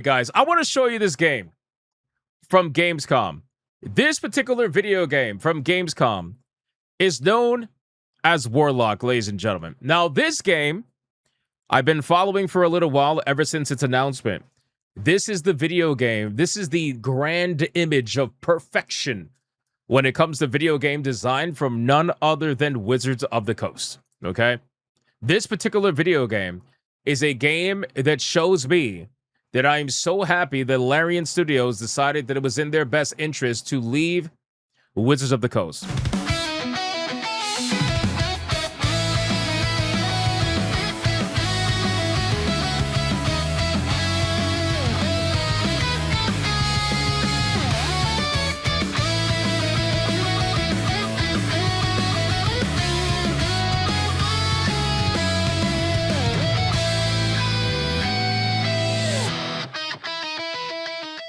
Guys, I want to show you this game from Gamescom. This particular video game from Gamescom is known as Warlock, ladies and gentlemen. Now, this game I've been following for a little while, ever since its announcement. This is the video game. This is the grand image of perfection when it comes to video game design from none other than Wizards of the Coast, okay? This particular video game is a game that shows me that I am so happy that Larian Studios decided that it was in their best interest to leave Wizards of the Coast.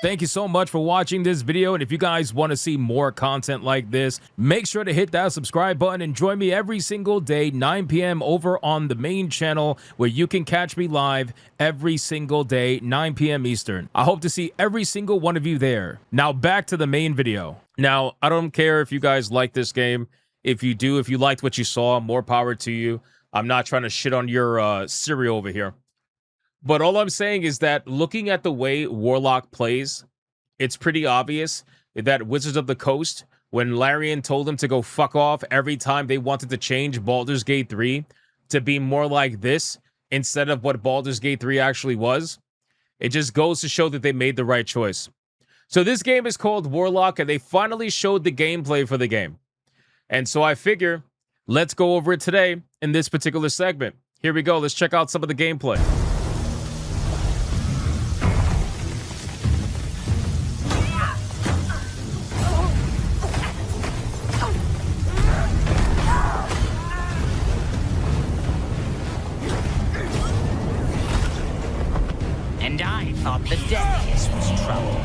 Thank you so much for watching this video, and if you guys want to see more content like this, make sure to hit that subscribe button and join me every single day, 9 p.m. over on the main channel, where you can catch me live every single day, 9 p.m. Eastern. I hope to see every single one of you there. Now, back to the main video. Now, I don't care if you guys like this game. If you do, if you liked what you saw, more power to you. I'm not trying to shit on your cereal over here. But all I'm saying is that looking at the way Warlock plays, it's pretty obvious that Wizards of the Coast, when Larian told them to go fuck off every time they wanted to change Baldur's Gate 3 to be more like this instead of what Baldur's Gate 3 actually was, it just goes to show that they made the right choice. So this game is called Warlock, and they finally showed the gameplay for the game. And so I figure, let's go over it today in this particular segment. Here we go. Let's check out some of the gameplay. The deadliest was trouble.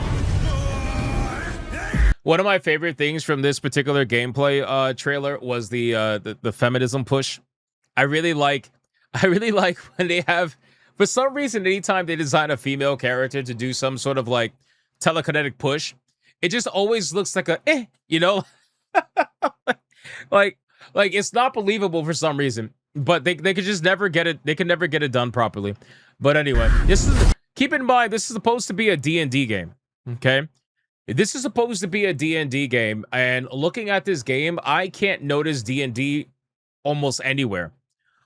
One of my favorite things from this particular gameplay trailer was the feminism push. I really like when they have, for some reason, anytime they design a female character to do some sort of like telekinetic push, it just always looks like a you know, like it's not believable for some reason. But they could just never get it. They can never get it done properly. But anyway, this is. Keep in mind, this is supposed to be a D&D game, okay? This is supposed to be a D&D game, and looking at this game, I can't notice D&D almost anywhere,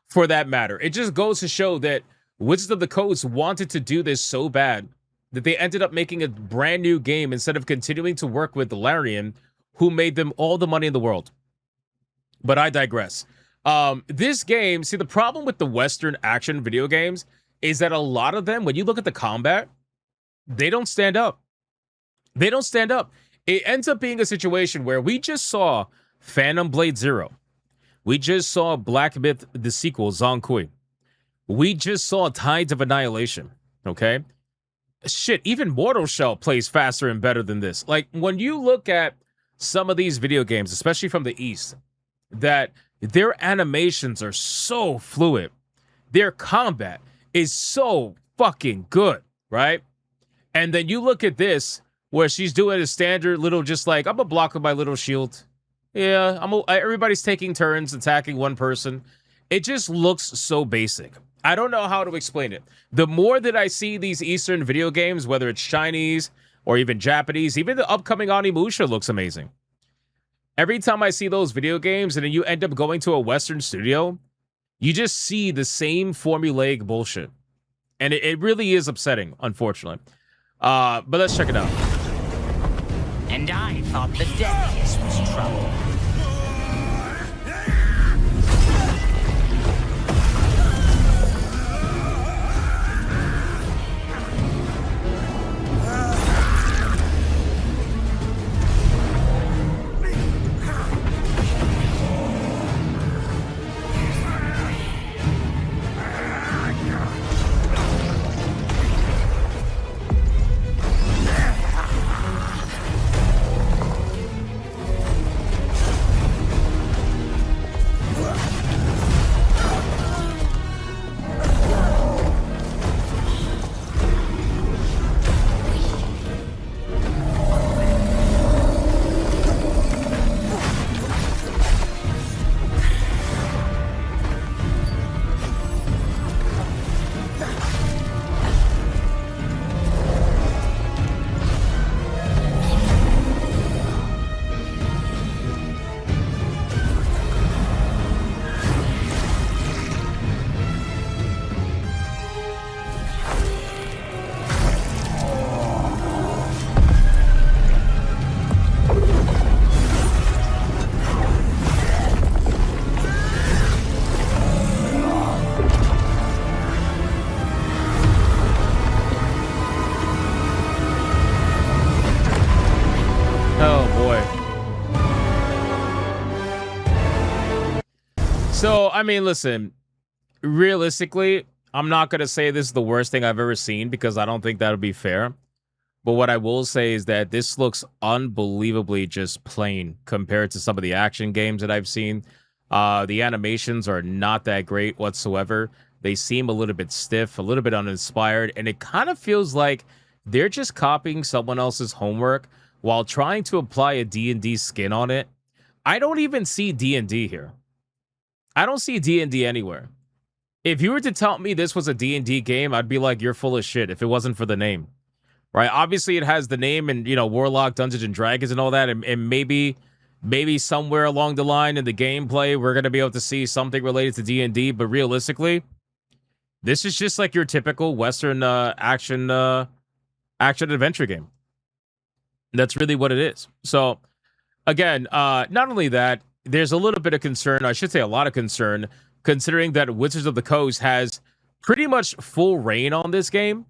for that matter. It just goes to show that Wizards of the Coast wanted to do this so bad that they ended up making a brand new game instead of continuing to work with Larian, who made them all the money in the world. But I digress. This game, see, the problem with the Western action video games is that a lot of them, when you look at the combat, they don't stand up. They don't stand up. It ends up being a situation where we just saw Phantom Blade Zero. We just saw Black Myth, the sequel, Zonkui. We just saw Tides of Annihilation, okay? Shit, even Mortal Shell plays faster and better than this. Like, when you look at some of these video games, especially from the East, that their animations are so fluid. Their combat is so fucking good, right? And then you look at this, where she's doing a standard little, just like, I'm gonna block with my little shield. Yeah, everybody's taking turns attacking one person. It just looks so basic. I don't know how to explain it. The more that I see these Eastern video games, whether it's Chinese or even Japanese, even the upcoming Onimusha looks amazing. Every time I see those video games and then you end up going to a Western studio, you just see the same formulaic bullshit. And it really is upsetting, unfortunately. But let's check it out. And I thought the deadliest was trouble. So, I mean, listen, realistically, I'm not going to say this is the worst thing I've ever seen because I don't think that would be fair. But what I will say is that this looks unbelievably just plain compared to some of the action games that I've seen. The animations are not that great whatsoever. They seem a little bit stiff, a little bit uninspired, and it kind of feels like they're just copying someone else's homework while trying to apply a D&D skin on it. I don't even see D&D here. I don't see D&D anywhere. If you were to tell me this was a D&D game, I'd be like, you're full of shit if it wasn't for the name. Right? Obviously, it has the name and, Warlock, Dungeons and Dragons and all that, and maybe somewhere along the line in the gameplay, we're going to be able to see something related to D&D, but realistically, this is just like your typical Western action adventure game. That's really what it is. So, again, not only that, there's a little bit of concern, I should say a lot of concern, considering that Wizards of the Coast has pretty much full reign on this game.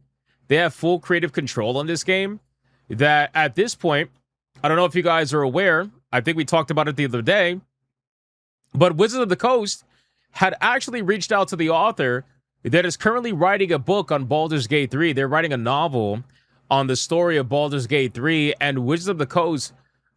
They have full creative control on this game. That at this point, I don't know if you guys are aware, I think we talked about it the other day, but Wizards of the Coast had actually reached out to the author that is currently writing a book on Baldur's Gate 3. They're writing a novel on the story of Baldur's Gate 3, and Wizards of the Coast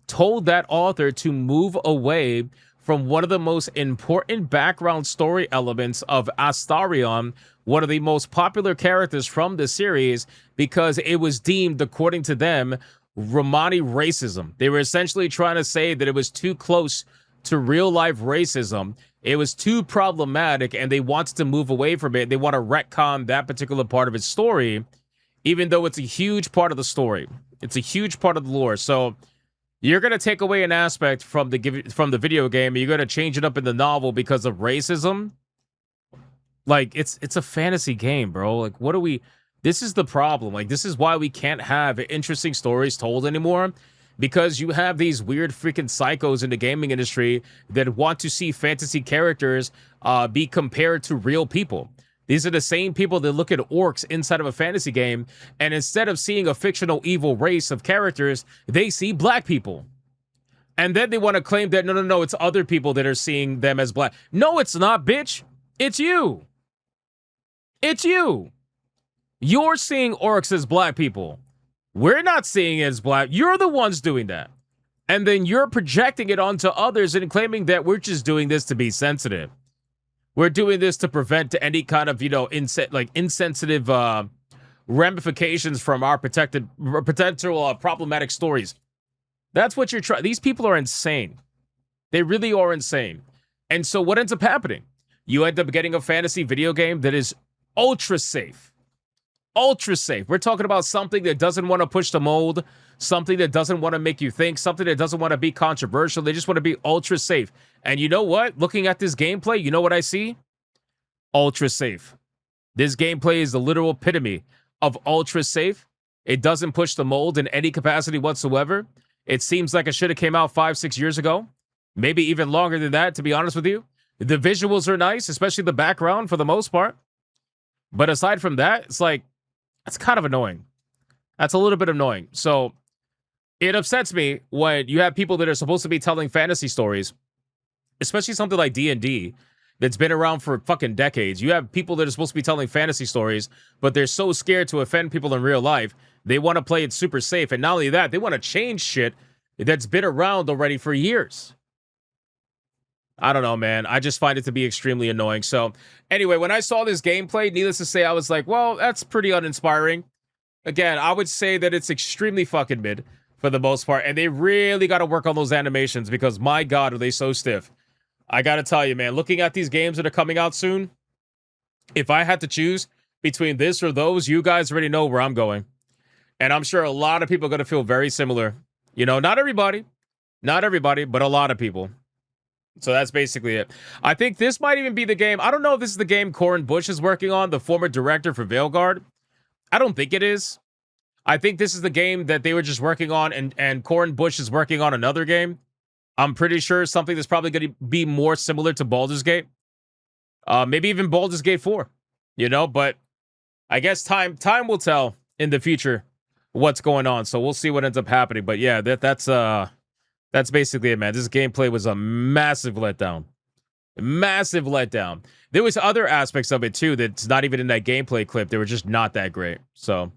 told that author to move away from one of the most important background story elements of Astarion, one of the most popular characters from the series, because it was deemed, according to them, Romani racism. They were essentially trying to say that it was too close to real-life racism. It was too problematic, and they wanted to move away from it. They want to retcon that particular part of its story, even though it's a huge part of the story. It's a huge part of the lore. So you're going to take away an aspect from the video game, and you're going to change it up in the novel because of racism? Like, it's a fantasy game, bro. Like, what are we... This is the problem. Like, this is why we can't have interesting stories told anymore, because you have these weird freaking psychos in the gaming industry that want to see fantasy characters be compared to real people. These are the same people that look at orcs inside of a fantasy game, and instead of seeing a fictional evil race of characters, they see black people. And then they want to claim that, no, it's other people that are seeing them as black. No, it's not, bitch. It's you. It's you. You're seeing orcs as black people. We're not seeing it as black. You're the ones doing that. And then you're projecting it onto others and claiming that we're just doing this to be sensitive. We're doing this to prevent any kind of, insensitive ramifications from our potential problematic stories. That's what you're trying. These people are insane. They really are insane. And so what ends up happening? You end up getting a fantasy video game that is ultra safe. Ultra safe. We're talking about something that doesn't want to push the mold, something that doesn't want to make you think, something that doesn't want to be controversial. They just want to be ultra safe. And you know what? Looking at this gameplay, you know what I see? Ultra safe. This gameplay is the literal epitome of ultra safe. It doesn't push the mold in any capacity whatsoever. It seems like it should have came out 5-6 years ago. Maybe even longer than that, to be honest with you. The visuals are nice, especially the background for the most part. But aside from that, it's like, that's kind of annoying. That's a little bit annoying. So it upsets me when you have people that are supposed to be telling fantasy stories, especially something like D&D that's been around for fucking decades. You have people that are supposed to be telling fantasy stories, but they're so scared to offend people in real life, they want to play it super safe. And not only that, they want to change shit that's been around already for years. I don't know, man. I just find it to be extremely annoying. So anyway, when I saw this gameplay, needless to say, I was like, well, that's pretty uninspiring. Again, I would say that it's extremely fucking mid for the most part. And they really got to work on those animations because, my God, are they so stiff. I got to tell you, man, looking at these games that are coming out soon, if I had to choose between this or those, you guys already know where I'm going. And I'm sure a lot of people are going to feel very similar. You know, not everybody, but a lot of people. So that's basically it. I think this might even be the game. I don't know if this is the game Corin Bush is working on, the former director for Veilguard. I don't think it is. I think this is the game that they were just working on, and Corin Bush is working on another game. I'm pretty sure something that's probably going to be more similar to Baldur's Gate. Maybe even Baldur's Gate 4. You know, but I guess time will tell in the future what's going on. So we'll see what ends up happening. But yeah, that's basically it, man. This gameplay was a massive letdown. Massive letdown. There was other aspects of it too that's not even in that gameplay clip. They were just not that great. So